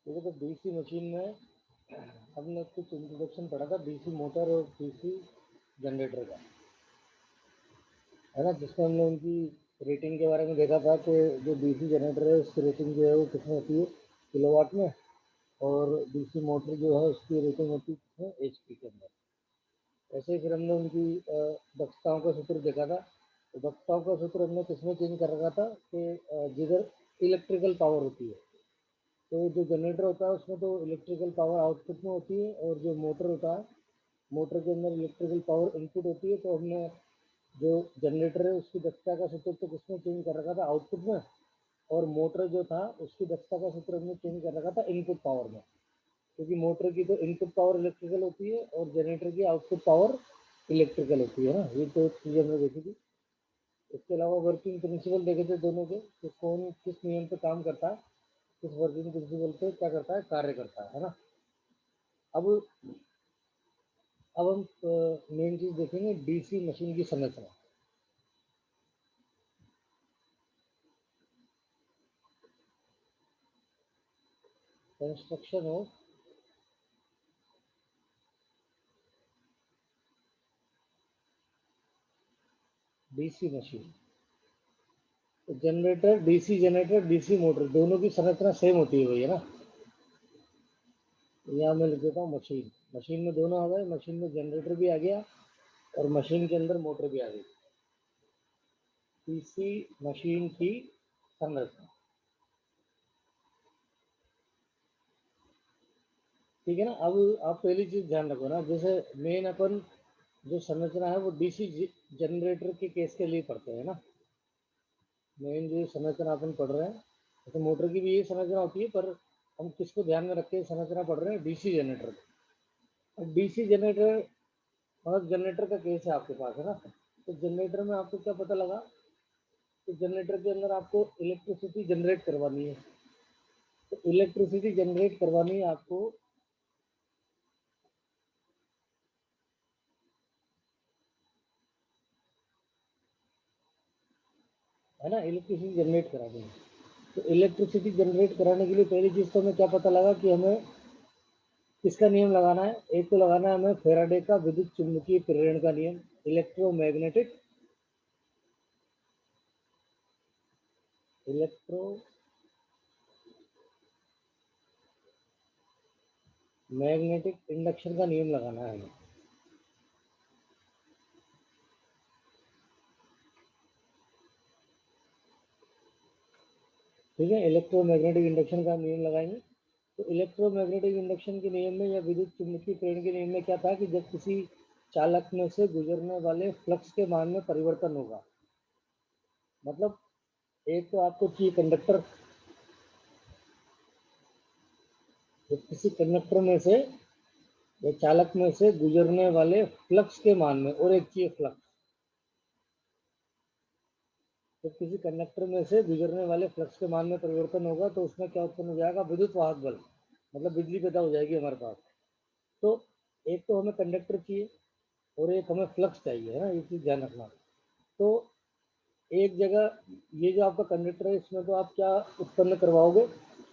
देखो तो DC machine में हमने कुछ इंट्रोडक्शन पढ़ा था डीसी मोटर और डीसी जनरेटर का, है ना, जिसमें हमने उनकी रेटिंग के बारे में देखा था कि जो डीसी जनरेटर है उसकी रेटिंग जो है वो कितनी होती है किलोवाट में, और डीसी मोटर जो है उसकी रेटिंग होती है कितने एचपी के अंदर। ऐसे ही फिर हमने उनकी दक्षताओं का सूत्र देखा था। तो दक्षताओं का सूत्र हमने किसमें चेंज कर रखा था कि जिधर इलेक्ट्रिकल पावर होती है, तो जो जनरेटर होता है उसमें तो इलेक्ट्रिकल पावर आउटपुट में होती है, और जो मोटर होता है मोटर के अंदर इलेक्ट्रिकल पावर इनपुट होती है। तो हमने जो जनरेटर है उसकी दक्षता का सूत्र तो किसमें चेंज कर रखा था आउटपुट में, और मोटर जो था उसकी दक्षता का सूत्र हमने चेंज कर रखा था इनपुट पावर में, क्योंकि मोटर की तो इनपुट पावर इलेक्ट्रिकल होती है और जनरेटर की आउटपुट पावर इलेक्ट्रिकल होती है ना। ये तो चीज़ हमने देखी थी। इसके अलावा वर्किंग प्रिंसिपल देखे थे दोनों के कि कौन किस नियम पे काम करता है, किस वर्किंग प्रिंसिपल पे क्या करता है, कार्य करता है ना। अब अब हम मेन चीज देखेंगे डीसी मशीन की संरचना। Construction of DC machine. तो जनरेटर डीसी मोटर दोनों की संरचना सेम होती है भैया ना। यहाँ मैं लिख देता हूँ मशीन। मशीन में दोनों आ गए, मशीन में जनरेटर भी आ गया और मशीन के अंदर मोटर भी आ गई। डीसी मशीन की संरचना, ठीक है ना। अब आप पहली चीज ध्यान रखो ना, जैसे मेन अपन जो संरचना है वो डीसी जनरेटर के केस के लिए पढ़ते हैं ना। मेन जो संरचना अपन पढ़ रहे हैं, जैसे मोटर की भी ये संरचना होती है, पर हम किसको ध्यान में रख के संरचना पढ़ रहे हैं, डीसी जनरेटर। और डीसी जनरेटर मतलब जनरेटर का केस है आपके पास, है ना। तो जनरेटर में आपको क्या पता लगा, तो जनरेटर के अंदर आपको इलेक्ट्रिसिटी जनरेट करवानी है। तो इलेक्ट्रिसिटी जनरेट करवानी है आपको, है ना, इलेक्ट्रिसिटी जनरेट करानी है। तो इलेक्ट्रिसिटी जनरेट कराने के लिए पहली चीज तो हमें क्या पता लगा कि हमें किसका नियम लगाना है। एक तो लगाना है हमें फेराडे का विद्युत चुम्बकीय प्रेरण का नियम, इलेक्ट्रोमैग्नेटिक इलेक्ट्रोमैग्नेटिक इंडक्शन का नियम लगाना है हमें। ठीक है, इलेक्ट्रोमैग्नेटिक इंडक्शन का नियम लगाएंगे। तो इलेक्ट्रोमैग्नेटिक इंडक्शन के नियम में या विद्युत चुम्बकीय प्रेरण के नियम में क्या था कि जब किसी चालक में से गुजरने वाले फ्लक्स के मान में परिवर्तन होगा, मतलब एक तो आपको चाहिए कंडक्टर, तो किसी कंडक्टर में से या चालक में से गुजरने वाले फ्लक्स के मान में, और एक चाहिए फ्लक्स। तो किसी कंडक्टर में से गुजरने वाले फ्लक्स के मान में परिवर्तन होगा तो उसमें क्या उत्पन्न हो जाएगा, विद्युत वाहक बल, मतलब बिजली पैदा हो जाएगी हमारे पास। तो एक तो हमें कंडक्टर चाहिए और एक हमें फ्लक्स चाहिए, है ना, ये चीज ध्यान रखना। तो एक जगह ये जो आपका कंडक्टर है इसमें तो आप क्या उत्पन्न करवाओगे,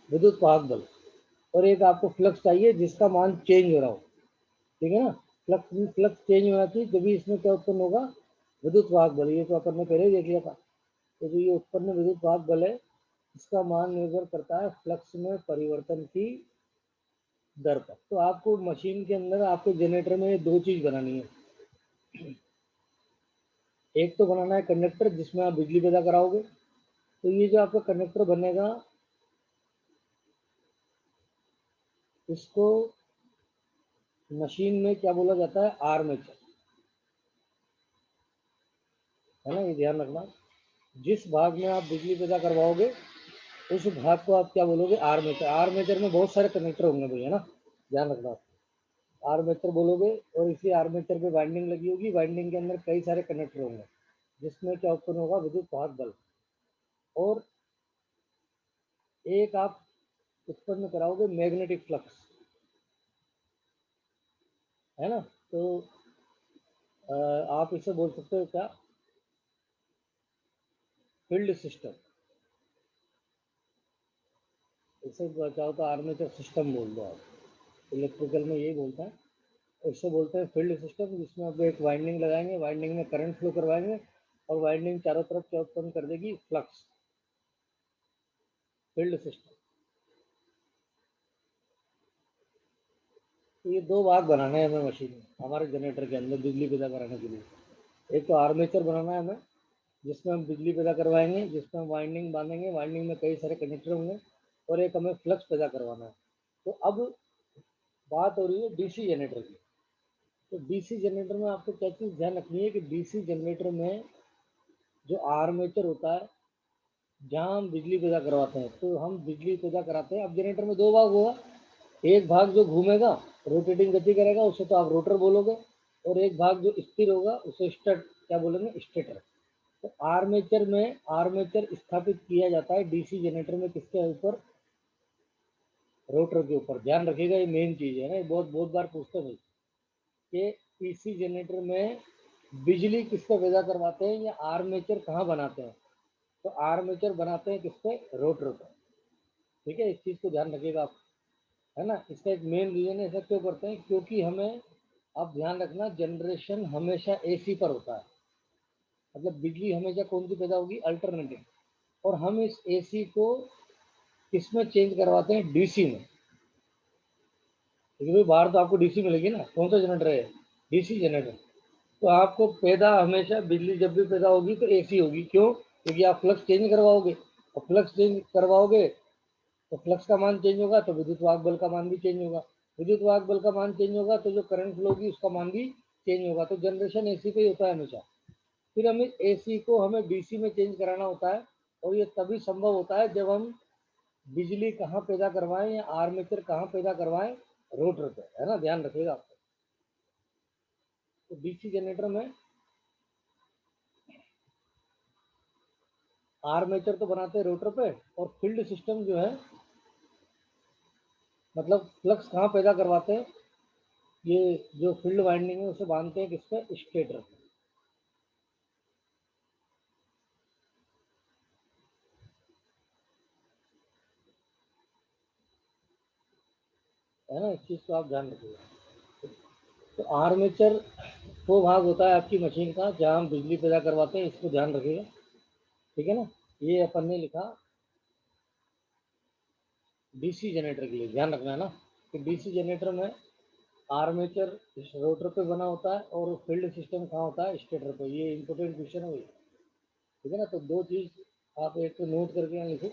विद्युत वाहक बल, और एक आपको फ्लक्स चाहिए जिसका मान चेंज हो रहा हो, ठीक है ना। फ्लक्स चेंज होना चाहिए, तभी इसमें क्या उत्पन्न होगा, विद्युत वाहक बल। ये तो अपन ने पहले ही देख लिया था। तो जो ये उत्पन्न विद्युत वाहक बल है इसका मान निर्भर करता है फ्लक्स में परिवर्तन की दर पर। तो आपको मशीन के अंदर आपके जनरेटर में दो चीज बनानी है। एक तो बनाना है कंडक्टर जिसमें आप बिजली पैदा कराओगे। तो ये जो आपका कंडक्टर बनेगा इसको मशीन में क्या बोला जाता है, आर्मेचर, है ना, ये ध्यान रखना। जिस भाग में आप बिजली पैदा करवाओगे उस भाग को आप क्या बोलोगे, आर्मेचर। आर्मेचर में बहुत सारे कंडक्टर होंगे भैया ना, ध्यान रखना। आर्मेचर बोलोगे और इसी आर्मेचर पे वाइंडिंग लगी होगी, वाइंडिंग के अंदर कई सारे कंडक्टर होंगे जिसमें क्या उत्पन्न होगा, विद्युत वाहक बल। और एक आप उत्पन्न कराओगे मैग्नेटिक फ्लक्स, है ना। तो आप इसे बोल सकते हो क्या, फील्ड सिस्टम। इसे चाहो तो आर्मेचर सिस्टम बोल दो आप, इलेक्ट्रिकल में यही बोलता है। इससे बोलते हैं फील्ड सिस्टम, जिसमें आप एक वाइंडिंग लगाएंगे, वाइंडिंग में करंट फ्लो करवाएंगे और वाइंडिंग चारों तरफ क्या उत्पन्न कर देगी, फ्लक्स। Field system. तो ये दो भाग बनाने हैं हमें मशीन में, हमारे जनरेटर के अंदर बिजली पैदा कराने के लिए। एक तो आर्मेचर बनाना है हमें, जिसमें हम बिजली पैदा करवाएंगे, जिसमें हम वाइंडिंग बांधेंगे, वाइंडिंग में कई सारे कनेक्टर होंगे, और एक हमें फ्लक्स पैदा करवाना है। तो अब बात हो रही है डीसी जनरेटर की। तो डीसी जनरेटर में आपको क्या चीज़ ध्यान रखनी है कि डीसी जनरेटर में जो आर्मेचर होता है, जहाँ हम बिजली पैदा करवाते हैं, तो हम बिजली पैदा कराते हैं। अब जनरेटर में दो भाग होगा, एक भाग जो घूमेगा, रोटेटिंग गति करेगा, उसे तो आप रोटर बोलोगे, और एक भाग जो स्थिर होगा उसे स्टेट क्या बोलेंगे, स्टेटर। तो आर्मेचर स्थापित किया जाता है डीसी जनरेटर में, किसके ऊपर, रोटर के ऊपर। ध्यान रखिएगा, ये मेन चीज़ है ना, ये बहुत बहुत बार पूछते हैं कि डीसी जनरेटर में बिजली किस पे पैदा करवाते हैं या आर्मेचर कहाँ बनाते हैं। तो आर्मेचर बनाते हैं किस पे, रोटर पे। ठीक है, इस चीज़ को ध्यान रखिएगा आप, है ना। इसका एक मेन रीजन है, ऐसा क्यों करते हैं, क्योंकि हमें, आप ध्यान रखना, जनरेशन हमेशा एसी पर होता है। मतलब बिजली हमेशा कौन सी पैदा होगी, अल्टरनेटिंग। और हम इस एसी को किस में चेंज करवाते हैं, डीसी में। क्योंकि भाई बाहर तो आपको डीसी मिलेगी ना, कौन सा जनरेटर है, डीसी जनरेटर। तो आपको पैदा हमेशा बिजली जब भी पैदा होगी तो एसी होगी। क्यों, क्योंकि आप फ्लक्स चेंज करवाओगे, और फ्लक्स चेंज करवाओगे तो फ्लक्स का मान चेंज होगा, तो विद्युत वाहक बल का मान भी चेंज होगा। विद्युत वाहक बल का मान चेंज होगा तो जो करंट फ्लो होगी उसका मान भी चेंज होगा। तो जनरेशन एसी पे ही होता है हमेशा। फिर हमें एसी को हमें डीसी में चेंज कराना होता है, और ये तभी संभव होता है जब हम बिजली कहाँ पैदा करवाएं या आर्मेचर कहाँ पैदा करवाएं, रोटर पे, है ना, ध्यान रखिएगा आपको। तो डीसी जनरेटर में आर्मेचर तो बनाते हैं रोटर पे, और फील्ड सिस्टम जो है, मतलब फ्लक्स कहाँ पैदा करवाते हैं, ये जो फील्ड वाइंडिंग है उसे बांधते हैं किस पे, स्टेटर पे। है ना, इस चीज़ को आप ध्यान रखिएगा। तो आर्मेचर वो भाग होता है आपकी मशीन का जहाँ हम बिजली पैदा करवाते हैं, इसको ध्यान रखिएगा। ठीक है ना, ये अपन ने लिखा डीसी जनरेटर के लिए, ध्यान रखना है ना, कि डीसी जनरेटर में आर्मेचर इस रोटर पे बना होता है, और फील्ड सिस्टम कहाँ होता है, स्टेटर पे। ये इंपॉर्टेंट क्वेश्चन है। ठीक है ना, तो दो चीज़ आप एक तो नोट करके यहाँ लिखो।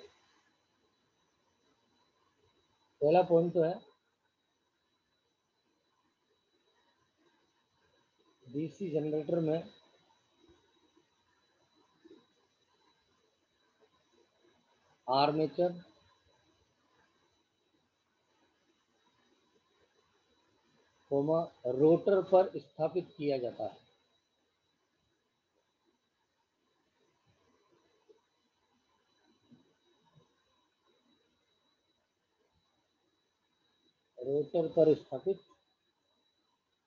पहला पॉइंट तो है डीसी जनरेटर में आर्मेचर कोमा रोटर पर स्थापित किया जाता है। रोटर पर स्थापित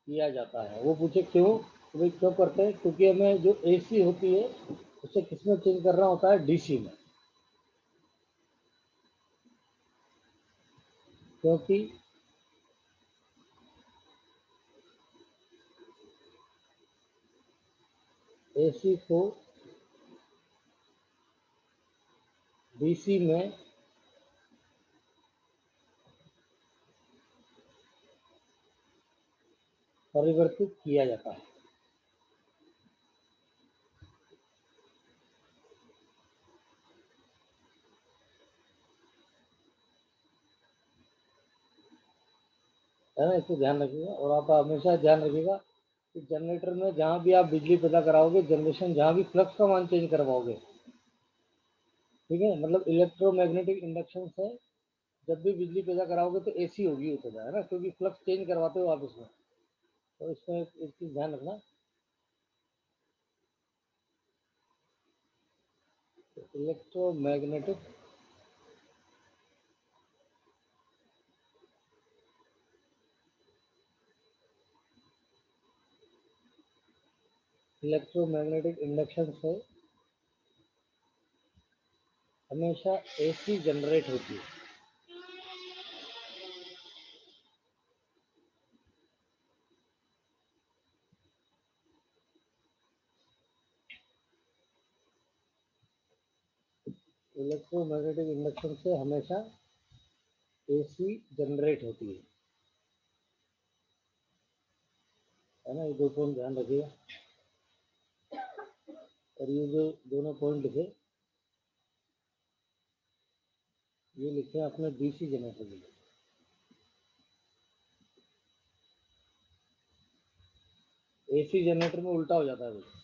किया जाता है। वो पूछे क्यों, तो भाई क्यों करते हैं, क्योंकि हमें जो एसी होती है उसे किस में चेंज करना होता है, डीसी में। क्योंकि एसी को डीसी में परिवर्तित किया जाता है ना, इसको ध्यान रखिएगा। और आप हमेशा ध्यान रखिएगा कि जनरेटर में जहाँ भी आप बिजली पैदा कराओगे, जनरेशन जहाँ भी फ्लक्स का मान चेंज करवाओगे, ठीक है, मतलब इलेक्ट्रोमैग्नेटिक इंडक्शन से जब भी बिजली पैदा कराओगे तो एसी होगी वो पैदा, है ना, क्योंकि फ्लक्स चेंज करवाते हो आप इसमें। तो इसमें एक चीज़ ध्यान रखना, इलेक्ट्रोमैग्नेटिक इलेक्ट्रोमैग्नेटिक इंडक्शन से हमेशा एसी जनरेट होती है। इलेक्ट्रोमैग्नेटिक इंडक्शन से हमेशा एसी जनरेट होती है ना। ये दो पॉइंट ध्यान रखिएगा। और ये जो दोनों पॉइंट लिखे, ये लिखे आपने डीसी जनरेटर के लिए। एसी जनरेटर में उल्टा हो जाता है।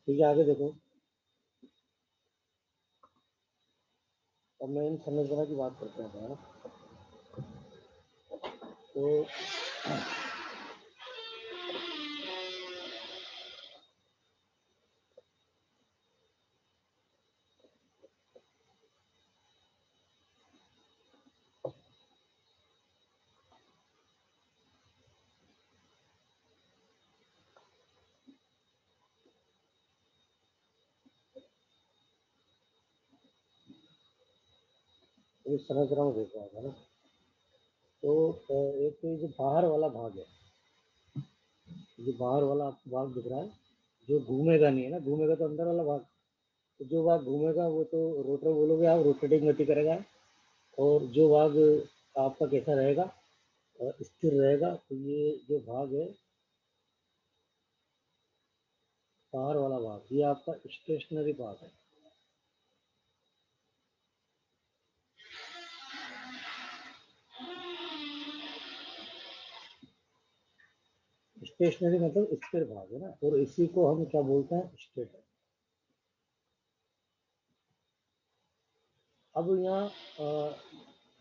ठीक है, आगे देखो। अब मैं इन संरचना की बात करते हैं ना। तो इस संरचना में देखा है ना। तो एक तो ये जो बाहर वाला भाग है, जो बाहर वाला आपको भाग दिख रहा है, जो घूमेगा नहीं है ना, घूमेगा तो अंदर वाला भाग। तो जो भाग घूमेगा वो तो रोटर बोलोगे आप, रोटेटिंग गति करेगा। और जो भाग आपका कैसा रहेगा, स्थिर रहेगा। तो ये जो भाग है, बाहर वाला भाग, ये आपका स्टेशनरी भाग है। स्टेशनरी मतलब स्थिर भाग है ना, और इसी को हम क्या बोलते हैं, स्टेटर। अब यहाँ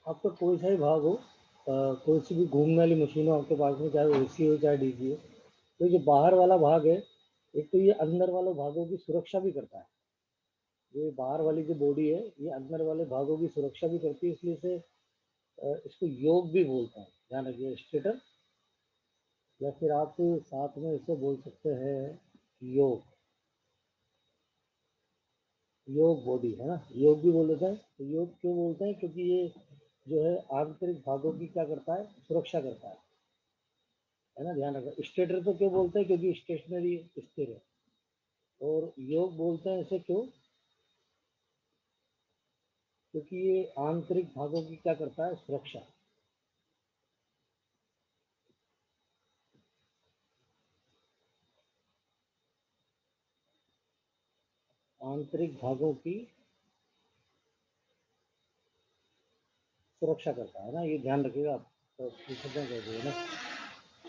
आपका कोई सा ही भाग हो, कोई सी भी घूमने वाली मशीन हो आपके पास में, चाहे वो एसी हो चाहे डीसी हो, तो जो बाहर वाला भाग है, एक तो ये अंदर वाले भागों की सुरक्षा भी करता है। ये बाहर वाली जो बॉडी है ये अंदर वाले भागों की सुरक्षा भी करती है, इसलिए इसे इसको योग भी बोलते हैं, ध्यान रखिए, स्टेटर। या फिर आप साथ में इसे बोल सकते हैं योग, योग बॉडी है ना, योग भी बोलते हैं। तो योग क्यों बोलते हैं, क्योंकि ये जो है आंतरिक भागों की क्या करता है, सुरक्षा करता है ना, ध्यान रखना। स्टेटर तो क्यों बोलते हैं, क्योंकि स्टेशनरी स्थिर है। और योग बोलते हैं इसे क्यों, क्योंकि ये आंतरिक भागों की क्या करता है, सुरक्षा। आंतरिक भागों की सुरक्षा करता है ना, ये ध्यान रखिएगा आप, तो पूछते कैसे है ना।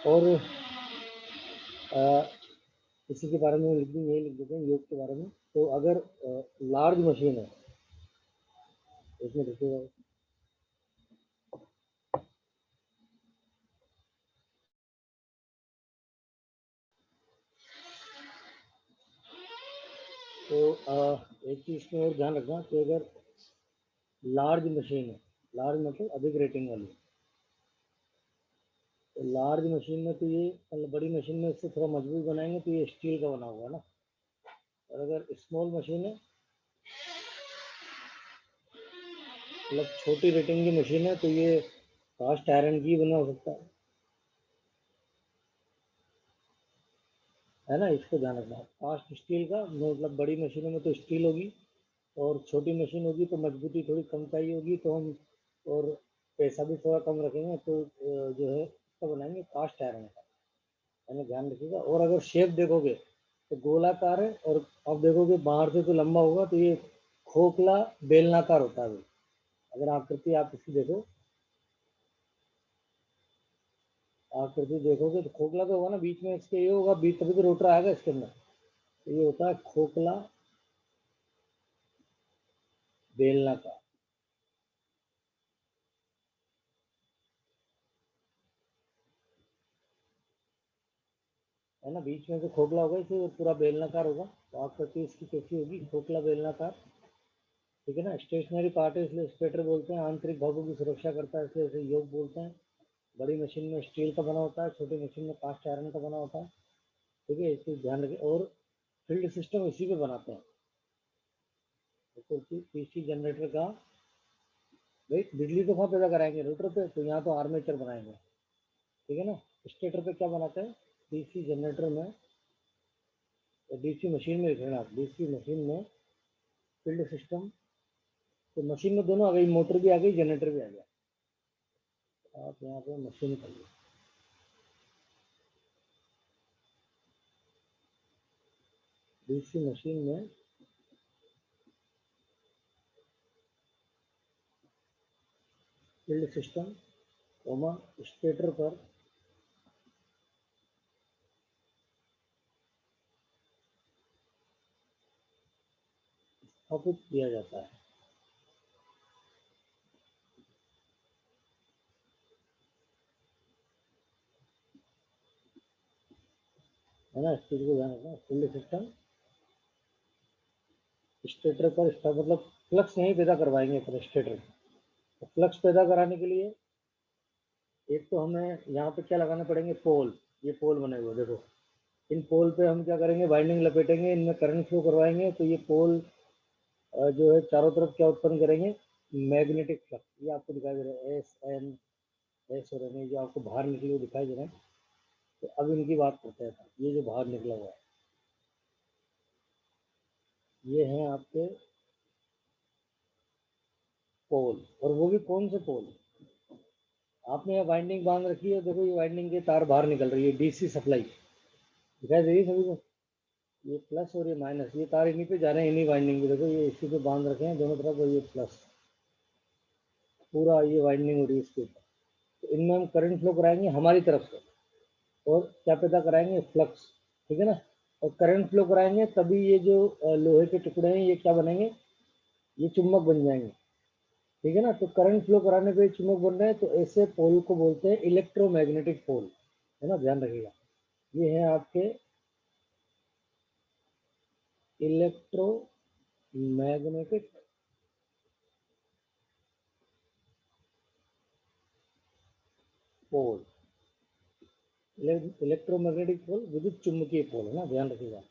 और इसी के बारे में लिख दूँ, यही लिख देते हैं योग के बारे में। तो अगर लार्ज मशीन है, इसमें देखिएगा, तो एक चीज़ में और ध्यान रखना कि अगर लार्ज मशीन है, लार्ज मतलब अधिक रेटिंग वाली, तो लार्ज मशीन में तो ये मतलब बड़ी मशीन में इससे थोड़ा मजबूत बनाएंगे तो ये स्टील का बना हुआ है ना। और अगर स्मॉल मशीन है, मतलब छोटी रेटिंग की मशीन है, तो ये कास्ट आयरन की बना हो सकता है ना, इसको ध्यान रखना। कास्ट स्टील का मतलब बड़ी मशीनों में तो स्टील होगी, और छोटी मशीन होगी तो मजबूती थोड़ी कम चाहिए होगी, तो हम और पैसा भी थोड़ा कम रखेंगे, तो जो है इसका बनाएंगे कास्ट आयरन का, है ना, ध्यान रखिएगा। और अगर शेप देखोगे तो गोलाकार है, और अब देखोगे बाहर से तो लंबा होगा, तो ये खोखला बेलनाकार होता है। अगर आकृति आप इसकी देखो, आकृति देखोगे तो खोखला तो होगा ना, बीच में इसके ये होगा, बीच तभी तो रोटर आएगा इसके अंदर। तो ये होता है खोखला बेलनाकार, है ना, बीच में तो खोखला होगा, इसे पूरा बेलनाकार होगा। तो आकृति इसकी कैसी होगी, खोखला बेलनाकार, ठीक है ना। स्टेशनरी पार्ट है इसलिए स्टेटर बोलते हैं, आंतरिक भागों की सुरक्षा करता है इसलिए इसे योग बोलते हैं। बड़ी मशीन में स्टील का बना होता है, छोटी मशीन में कास्ट आयरन का बना होता है, ठीक है, इसको ध्यान रखें। और फील्ड सिस्टम इसी पे बनाते हैं, तो पीसी जनरेटर का, भाई बिजली तो कहाँ पैदा कराएंगे, रोटर पे, तो यहाँ तो आर्मेचर बनाएंगे, ठीक है ना। स्टेटर पे क्या बनाते हैं, डीसी जनरेटर में, डीसी मशीन में देखना आप, डीसी मशीन में फील्ड सिस्टम, तो मशीन में दोनों आ गई, मोटर भी आ गई, जनरेटर भी आ गया। आप यहाँ पे मशीन करिए, डीसी मशीन में फील्ड सिस्टम कोमा स्टेटर पर स्थापित किया जाता है ना, इस चीज को ध्यान रखना। फील्ड सिस्टम स्टेटर पर मतलब फ्लक्स नहीं पैदा करवाएंगे पर स्टेटर, तो फ्लक्स पैदा कराने के लिए एक तो हमें यहाँ पे क्या लगाने पड़ेंगे, पोल। ये पोल बने हुए देखो, इन पोल पे हम क्या करेंगे, वाइंडिंग लपेटेंगे, इनमें करंट फ्लो करवाएंगे, तो ये पोल जो है चारों तरफ क्या उत्पन्न करेंगे, मैग्नेटिक फ्लक्स। ये आपको दिखाई दे रहा है, एस एन एस और एन, जो आपको बाहर निकले हुए दिखाई दे रहे हैं। तो अब इनकी बात करते हैं, ये जो बाहर निकला हुआ है, ये है आपके पोल। और वो भी कौन से पोल, आपने ये वाइंडिंग बांध रखी है, देखो ये वाइंडिंग के तार बाहर निकल रही है, डीसी सप्लाई दिखाई दे रही है सभी को। ये प्लस और ये माइनस, ये तार इन्हीं पे जा रहे हैं, इन्हीं वाइंडिंग पे, देखो ये इसी पे बांध रखे हैं दोनों तरफ, और ये प्लस, पूरा ये वाइंडिंग हो रही है इसके ऊपर। तो इनमें हम करंट फ्लो कराएंगे हमारी तरफ से, और क्या पैदा कराएंगे, फ्लक्स, ठीक है ना। और करंट फ्लो कराएंगे तभी ये जो लोहे के टुकड़े हैं ये क्या बनेंगे, ये चुंबक बन जाएंगे, ठीक है ना। तो करंट फ्लो कराने पे चुंबक बन रहे हैं, तो ऐसे पोल को बोलते हैं इलेक्ट्रोमैग्नेटिक पोल, है ना, ध्यान रखिएगा। ये है आपके इलेक्ट्रोमैग्नेटिक पोल। इलेक्ट्रोमैग्नेटिक पोल विद्युत चुम्बकीय पोल, है ना, ध्यान रखिएगा।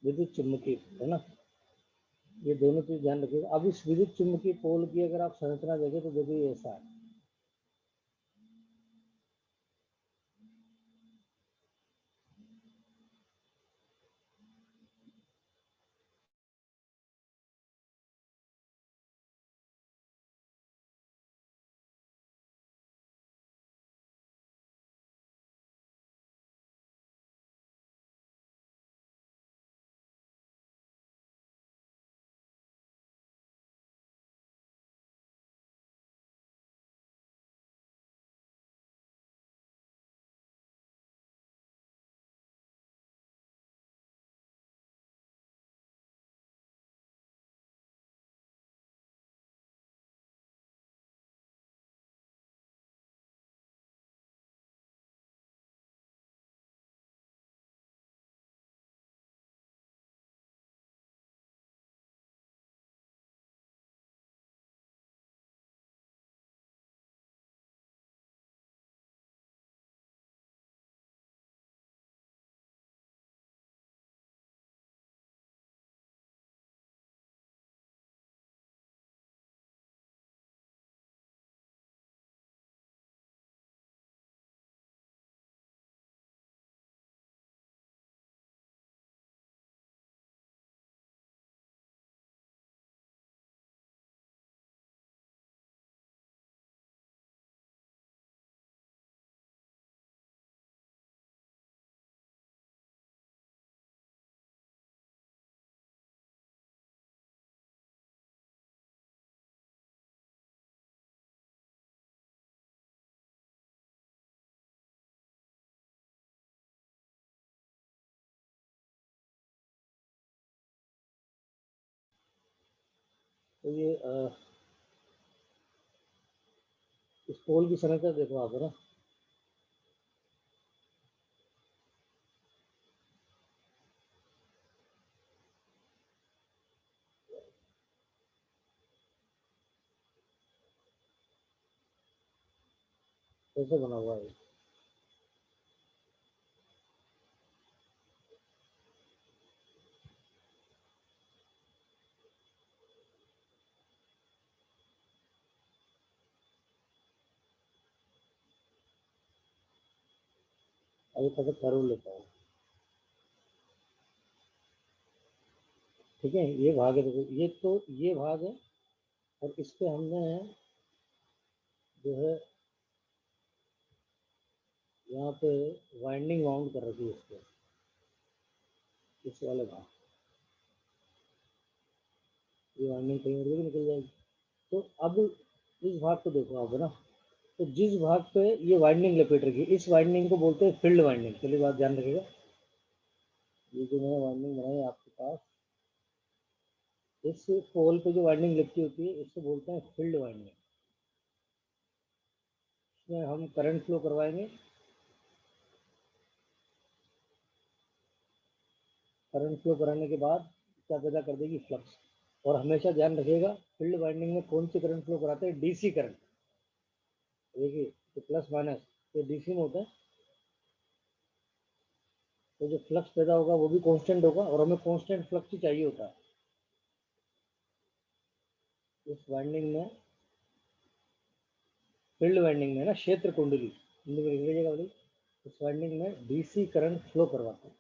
विद्युत चुम्बकीय पोल, है ना, ये दोनों चीज ध्यान रखिएगा। अब इस विद्युत चुम्बकीय पोल की अगर आप संरचना देखें तो देखिए ऐसा है। तो ये इस पोल की संरचना देखो आप, है ना। कैसे बना हुआ है। अभी तक कर लेता हूँ। ठीक है, ये भाग है, देखो ये तो ये भाग है, और इस पे हमने जो है यहाँ पे वाइंडिंग माउंट कर रखी है इस पे, इस वाले भाग। ये वाइंडिंग कहीं और भी निकल जाएगी। तो अब इस भाग को देखो आप, है ना। तो जिस भाग पे ये वाइंडिंग लपेट रखी है, इस वाइंडिंग को बोलते हैं फील्ड वाइंडिंग। चलिए बात ध्यान रखिएगा। ये जो मैंने वाइंडिंग बनाई है आपके पास, इस पोल पे जो वाइंडिंग लपटी होती है इसको बोलते हैं फील्ड वाइंडिंग। इसमें हम करंट फ्लो करवाएंगे। करंट फ्लो कराने के बाद क्या पैदा कर देगी, फ्लक्स। और हमेशा ध्यान रखिएगा, फील्ड वाइंडिंग में कौन सी करंट फ्लो कराते हैं, डीसी करंट। देखिए, तो प्लस माइनस तो डीसी में होता है, तो जो फ्लक्स पैदा होगा वो भी कांस्टेंट होगा, और हमें कांस्टेंट फ्लक्स ही चाहिए होता है इस वाइंडिंग में। फील्ड वाइंडिंग में ना क्षेत्र कुंडली, हिंदी में लिख लीजिएगा भाई। इस वाइंडिंग में डीसी करंट फ्लो करवाते हैं,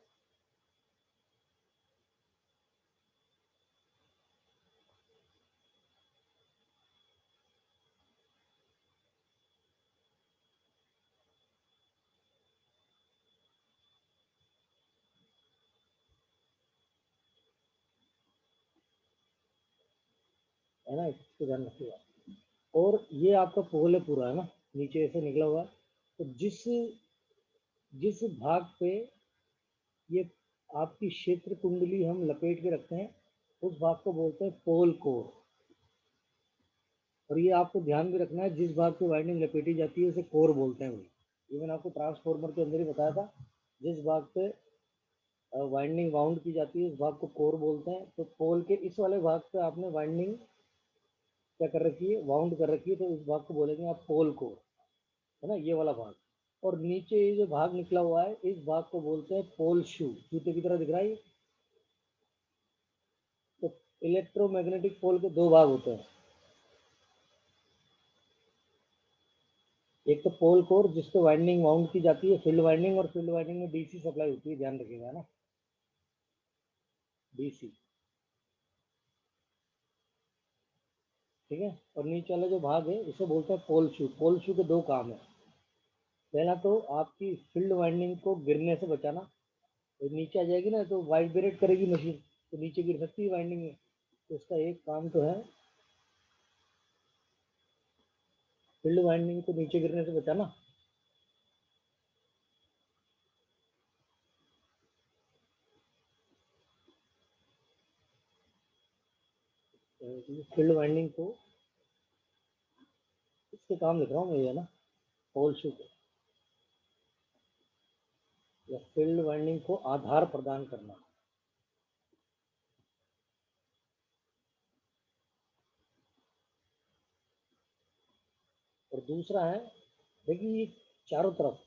है ना, इसको ध्यान रखिएगा। और ये आपका पोल है पूरा, है ना, नीचे ऐसे निकला हुआ है। तो जिस जिस भाग पे ये आपकी क्षेत्र कुंडली हम लपेट के रखते हैं उस भाग को बोलते हैं पोल कोर। और ये आपको ध्यान भी रखना है, जिस भाग पे वाइंडिंग लपेटी जाती है उसे कोर बोलते हैं भाई। ये मैंने आपको ट्रांसफार्मर के अंदर ही बताया था, जिस भाग पे वाइंडिंग वाउंड की जाती है उस भाग को कोर बोलते हैं। तो पोल के इस वाले भाग पे आपने वाइंडिंग क्या कर रखी है, वाउंड कर रखी है, तो इस भाग को बोलेंगे आप पोल कोर, है ना, ये वाला भाग। और नीचे ये जो भाग निकला हुआ है इस भाग को बोलते हैं पोल शू, जूते की तरह दिख रहा है ये। तो इलेक्ट्रोमैग्नेटिक पोल के दो भाग होते हैं, एक तो पोल कोर जिस पे वाइंडिंग वाउंड की जाती है फील्ड वाइंडिंग, और फील्ड वाइंडिंग में डीसी सप्लाई होती है, ध्यान रखिएगा ना, डीसी, ठीक है। और नीचे वाला जो भाग है इसे बोलते हैं पोल शू। पोल शू के दो काम है, पहला तो आपकी फील्ड वाइंडिंग को गिरने से बचाना, तो नीचे आ जाएगी ना तो वाइब्रेट करेगी मशीन, तो नीचे गिर सकती है वाइंडिंग में। तो इसका एक काम तो है फील्ड वाइंडिंग को नीचे गिरने से बचाना। फील्ड वाइंडिंग को, इसके काम लिख रहा हूँ मैं, ये ना, पोल शू को या फील्ड वाइंडिंग को आधार प्रदान करना। और दूसरा है, देखिए ये चारों तरफ,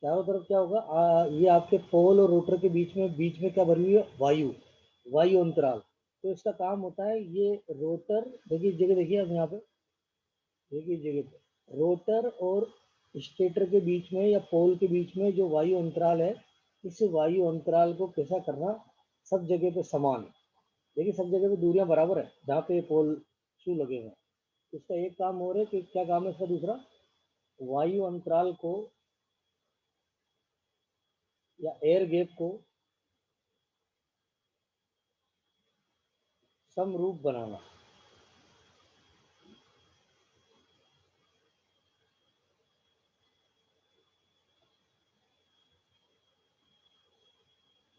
चारों तरफ क्या होगा, ये आपके पोल और रोटर के बीच में क्या भरी हुई है, वायु, वायु अंतराल। तो इसका काम होता है ये रोटर, देखिए जगह देखिए आप यहाँ पे, देखिए जगह पे रोटर और स्टेटर के बीच में या पोल के बीच में जो वायु अंतराल है, इस वायु अंतराल को कैसा करना, सब जगह पे समान। देखिए सब जगह पे दूरियां बराबर है जहाँ पे पोल शू लगे हुए हैं। इसका एक काम और है कि क्या काम है इसका दूसरा, वायु अंतराल को या एयर गैप को समरूप बनाना,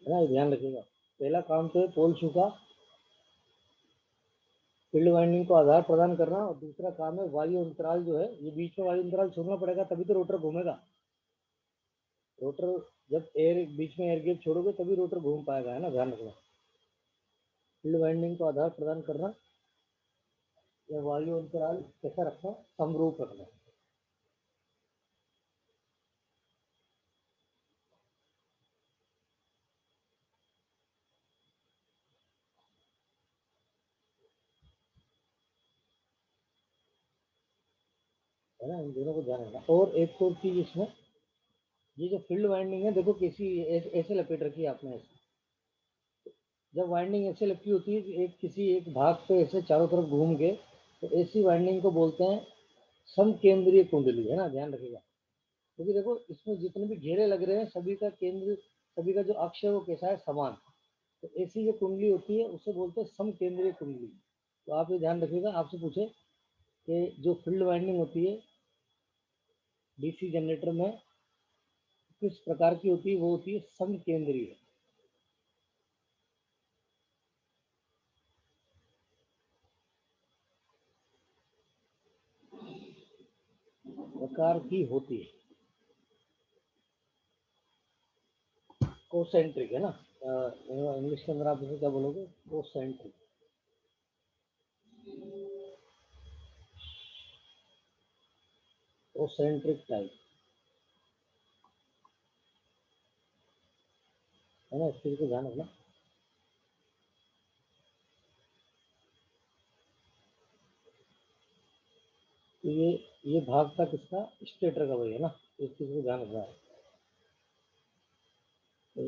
है ना, ये ध्यान रखिएगा। पहला काम तो है पोल शू का फील्ड वाइंडिंग को आधार प्रदान करना, और दूसरा काम है वायु अंतराल जो है, ये बीच में वायु अंतराल छोड़ना पड़ेगा तभी तो रोटर घूमेगा। रोटर, जब एयर बीच में एयर गैप छोड़ोगे तभी रोटर घूम पाएगा, है ना, ध्यान रखना। फील्ड वाइंडिंग को आधार प्रदान करना या वायु अंतराल कैसा रखना, समरूप रखना। है ना, इन दोनों को ध्यान रखना। और एक और चीज इसमें, ये जो फील्ड वाइंडिंग है देखो कैसी ऐसे लपेट रखी है आपने ऐसे। जब वाइंडिंग ऐसे लपटी होती है कि एक किसी एक भाग पे ऐसे चारों तरफ घूम के, तो ऐसी वाइंडिंग को बोलते हैं समकेंद्रीय कुंडली, है ना, ध्यान रखिएगा। क्योंकि देखो इसमें जितने भी घेरे लग रहे हैं सभी का केंद्र, सभी का जो अक्ष है वो कैसा है, समान। तो ऐसी जो कुंडली होती है उसे बोलते हैं समकेंद्रीय कुंडली। तो आप ये ध्यान रखिएगा, आपसे पूछे कि जो फील्ड वाइंडिंग होती है डीसी जनरेटर में किस प्रकार की होती है, वो होती है समकेंद्रीय। प्रकार की होती है, कोसेंट्रिक, है ना, इंग्लिश के अंदर आप इसे क्या बोलोगे, कोसेंट्रिक, कोसेंट्रिक टाइप, है ना, इस चीज को ध्यान रखना। तो ये भाग था किसका, स्टेटर का भाई, है ना, इस चीज को ध्यान रखना है। तो